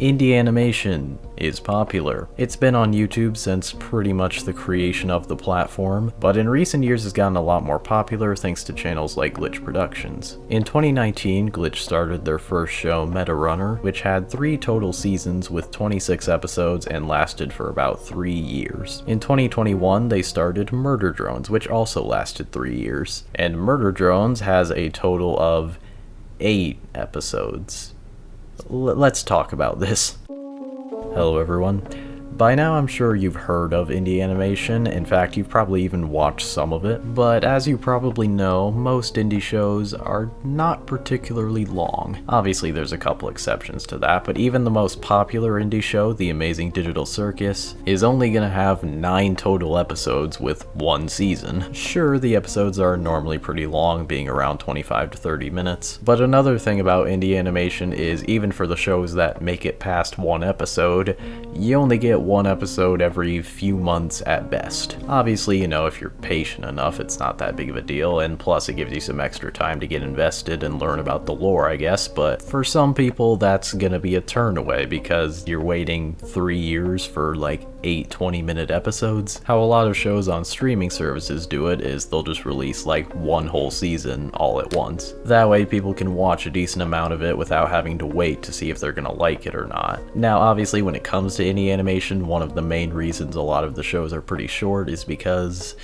Indie animation is popular. It's been on YouTube since pretty much the creation of the platform, but in recent years has gotten a lot more popular thanks to channels like Glitch Productions. In 2019, Glitch started their first show, Medarunner, which had 3 total seasons with 26 episodes and lasted for about 3 years. In 2021, they started Murder Drones, which also lasted 3 years. And Murder Drones has a total of 8 episodes. Let's talk about this. Hello everyone. By now I'm sure you've heard of indie animation, in fact you've probably even watched some of it, but as you probably know, most indie shows are not particularly long. Obviously there's a couple exceptions to that, but even the most popular indie show, The Amazing Digital Circus, is only gonna have 9 total episodes with 1 season. Sure, the episodes are normally pretty long, being around 25 to 30 minutes, but another thing about indie animation is even for the shows that make it past 1 episode, you only get 1 episode every few months at best. Obviously, you know, if you're patient enough, it's not that big of a deal, and plus it gives you some extra time to get invested and learn about the lore, I guess, but for some people that's gonna be a turn away because you're waiting 3 years for like 8 20-minute episodes. How a lot of shows on streaming services do it is they'll just release like 1 whole season all at once. That way people can watch a decent amount of it without having to wait to see if they're gonna like it or not. Now obviously when it comes to indie animation, one of the main reasons a lot of the shows are pretty short is because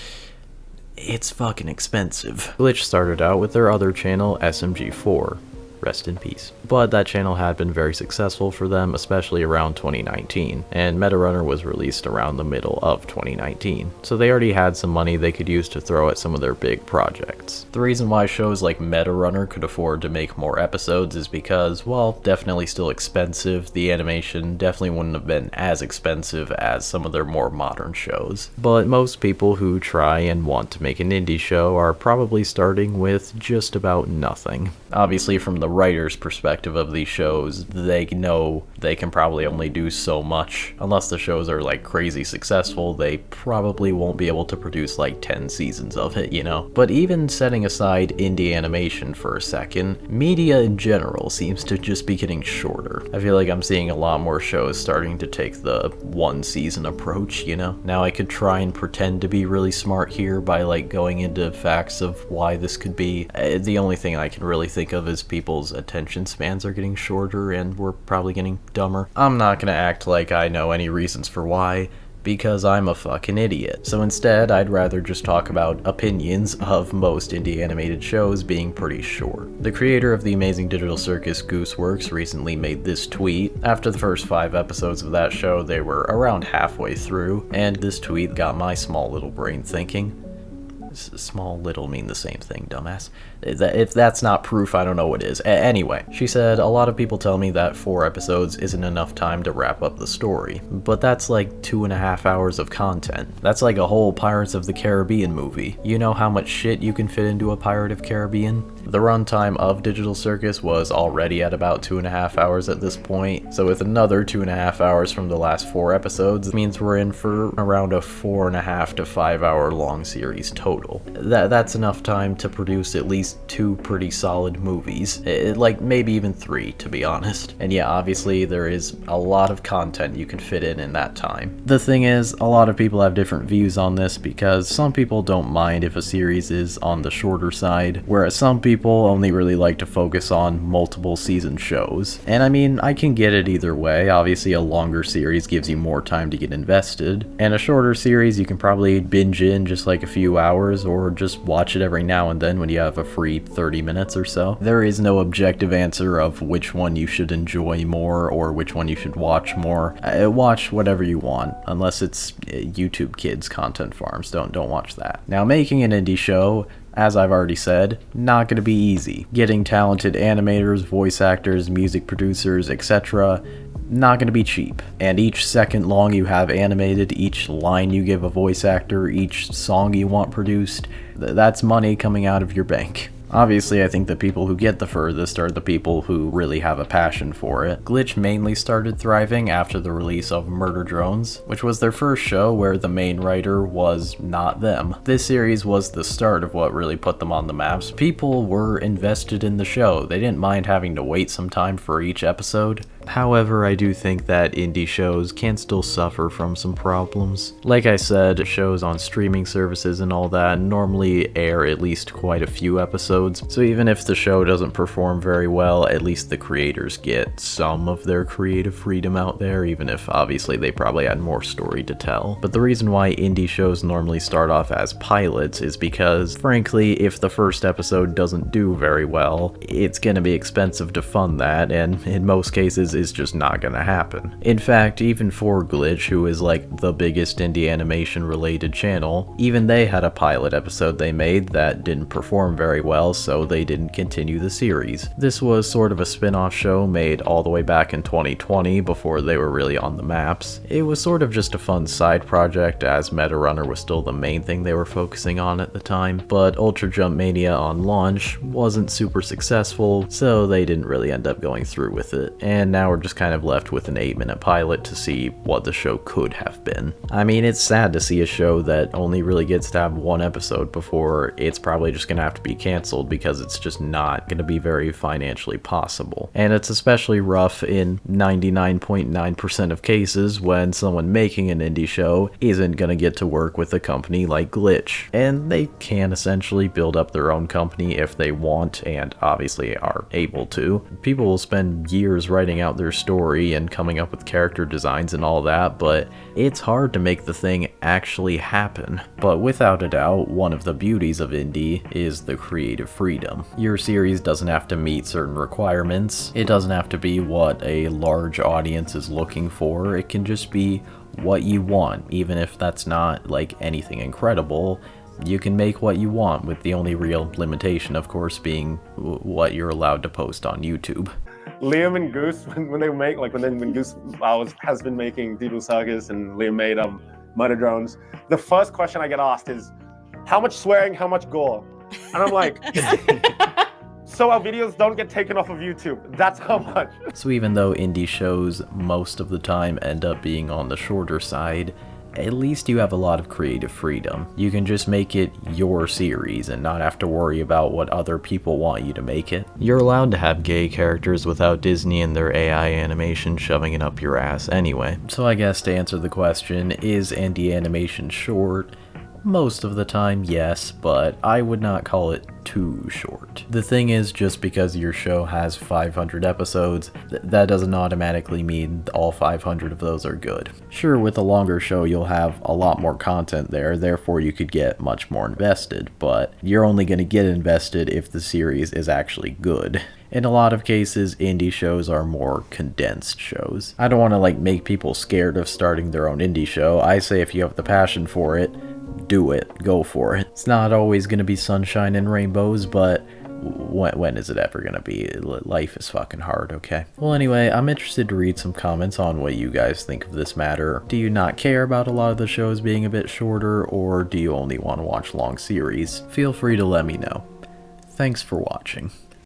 it's fucking expensive. Glitch started out with their other channel, SMG4. Rest in peace. But that channel had been very successful for them, especially around 2019, and Medarunner was released around the middle of 2019, so they already had some money they could use to throw at some of their big projects. The reason why shows like Medarunner could afford to make more episodes is because, well, definitely still expensive, the animation definitely wouldn't have been as expensive as some of their more modern shows, but most people who try and want to make an indie show are probably starting with just about nothing. Obviously from the writer's perspective of these shows, they know they can probably only do so much. Unless the shows are like crazy successful, they probably won't be able to produce like 10 seasons of it, you know? But even setting aside indie animation for a second, media in general seems to just be getting shorter. I feel like I'm seeing a lot more shows starting to take the 1 season approach, you know? Now I could try and pretend to be really smart here by like going into facts of why this could be. The only thing I can really think of is people's attention spans are getting shorter and we're probably getting dumber. I'm not gonna act like I know any reasons for why, because I'm a fucking idiot. So instead, I'd rather just talk about opinions of most indie animated shows being pretty short. The creator of The Amazing Digital Circus, Gooseworks, recently made this tweet. After the first 5 episodes of that show, they were around halfway through, and this tweet got my small little brain thinking. Small little mean the same thing, dumbass. If that's not proof, I don't know what is. Anyway, she said, a lot of people tell me that 4 episodes isn't enough time to wrap up the story, but that's like 2.5 hours of content. That's like a whole Pirates of the Caribbean movie. You know how much shit you can fit into a Pirate of Caribbean? The runtime of Digital Circus was already at about 2.5 hours at this point, so with another 2.5 hours from the last 4 episodes, it means we're in for around a 4.5 to 5 hour long series total. That's enough time to produce at least 2 pretty solid movies, like maybe even 3 to be honest. And yeah, obviously there is a lot of content you can fit in that time. The thing is, a lot of people have different views on this because some people don't mind if a series is on the shorter side, whereas some people only really like to focus on multiple season shows. And I mean, I can get it either way. Obviously a longer series gives you more time to get invested, and a shorter series you can probably binge in just like a few hours or just watch it every now and then when you have a free 30 minutes or so. There is no objective answer of which one you should enjoy more or which one you should watch more. Watch whatever you want, unless it's YouTube Kids content farms. Don't watch that. Now, making an indie show, as I've already said, not gonna be easy. Getting talented animators, voice actors, music producers, etc., not gonna be cheap. And each second long you have animated, each line you give a voice actor, each song you want produced, that's money coming out of your bank. Obviously, I think the people who get the furthest are the people who really have a passion for it. Glitch mainly started thriving after the release of Murder Drones, which was their first show where the main writer was not them. This series was the start of what really put them on the maps. People were invested in the show. They didn't mind having to wait some time for each episode. However, I do think that indie shows can still suffer from some problems. Like I said, shows on streaming services and all that normally air at least quite a few episodes, so even if the show doesn't perform very well, at least the creators get some of their creative freedom out there, even if obviously they probably had more story to tell. But the reason why indie shows normally start off as pilots is because, frankly, if the first episode doesn't do very well, it's gonna be expensive to fund that, and in most cases is just not gonna happen. In fact, even 4Glitch, who is like the biggest indie animation related channel, even they had a pilot episode they made that didn't perform very well, so they didn't continue the series. This was sort of a spin-off show made all the way back in 2020 before they were really on the maps. It was sort of just a fun side project, as Metarunner was still the main thing they were focusing on at the time, but Ultra Jump Mania on launch wasn't super successful, so they didn't really end up going through with it, and now we're just kind of left with an 8-minute pilot to see what the show could have been. I mean, it's sad to see a show that only really gets to have one episode before it's probably just gonna have to be canceled because it's just not gonna be very financially possible. And it's especially rough in 99.9% of cases when someone making an indie show isn't gonna get to work with a company like Glitch. And they can essentially build up their own company if they want, and obviously are able to. People will spend years writing out their story and coming up with character designs and all that, but it's hard to make the thing actually happen. But without a doubt, one of the beauties of indie is the creative freedom. Your series doesn't have to meet certain requirements. It doesn't have to be what a large audience is looking for. It can just be what you want, even if that's not like anything incredible. You can make what you want, with the only real limitation, of course, being what you're allowed to post on YouTube. Liam and Goose, when they make, like when Goose has been making Doodle Circus and Liam made Murder Drones, the first question I get asked is, how much swearing, how much gore? And I'm like, so our videos don't get taken off of YouTube. That's how much. So even though indie shows most of the time end up being on the shorter side, at least you have a lot of creative freedom. You can just make it your series and not have to worry about what other people want you to make it. You're allowed to have gay characters without Disney and their AI animation shoving it up your ass anyway. So I guess to answer the question, is indie animation short? Most of the time, yes, but I would not call it too short. The thing is, just because your show has 500 episodes, that doesn't automatically mean all 500 of those are good. Sure, with a longer show you'll have a lot more content there, therefore you could get much more invested, but you're only going to get invested if the series is actually good. In a lot of cases, indie shows are more condensed shows. I don't want to make people scared of starting their own indie show. I say if you have the passion for it, do it, go for it. It's not always going to be sunshine and rainbows, but when is it ever going to be? Life is fucking hard, okay? Well, anyway, I'm interested to read some comments on what you guys think of this matter. Do you not care about a lot of the shows being a bit shorter, or do you only want to watch long series? Feel free to let me know. Thanks for watching.